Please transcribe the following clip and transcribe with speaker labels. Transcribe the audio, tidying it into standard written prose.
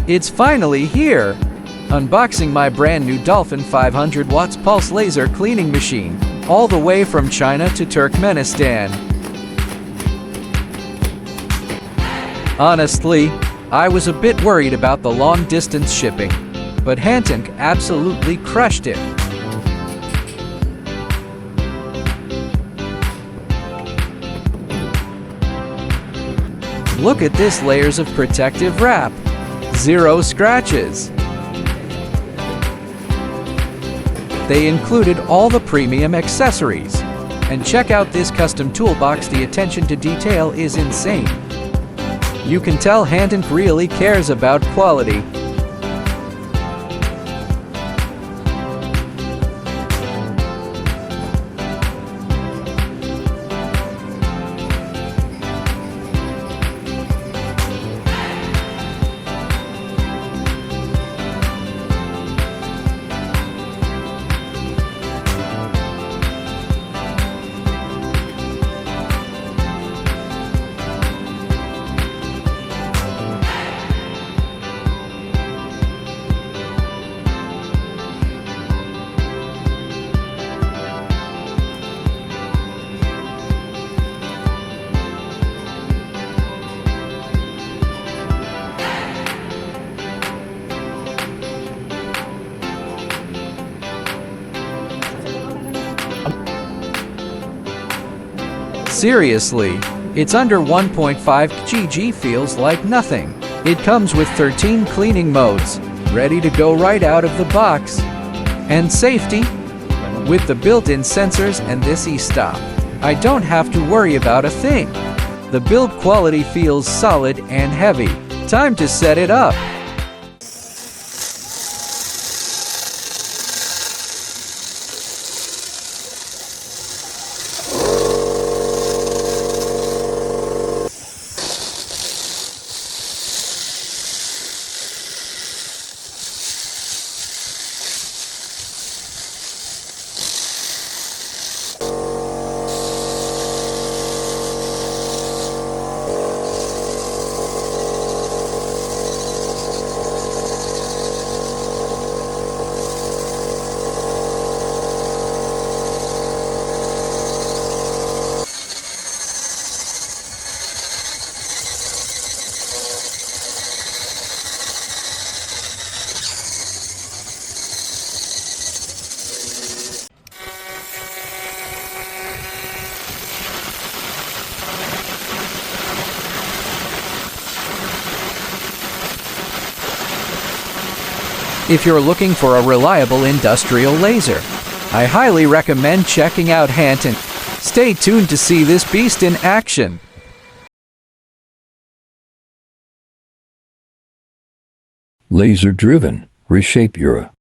Speaker 1: It's finally here! Unboxing my brand new Dolphin 500 watts pulse laser cleaning machine, all the way from China to Turkmenistan. Honestly, I was a bit worried about the long distance shipping, but HANTENCNC absolutely crushed it. Look at this layers of protective wrap. 0 scratches. They included all the premium accessories. And check out this custom toolbox, the attention to detail is insane. You can tell HANTENCNC really cares about quality. Seriously, it's under 1.5 kg, feels like nothing. It comes with 13 cleaning modes, ready to go right out of the box. And safety? With the built-in sensors and this e-stop, I don't have to worry about a thing. The build quality feels solid and heavy. Time to set it up. If you're looking for a reliable industrial laser, I highly recommend checking out HANTENCNC. Stay tuned to see this beast in action.
Speaker 2: Laser-driven, reshape your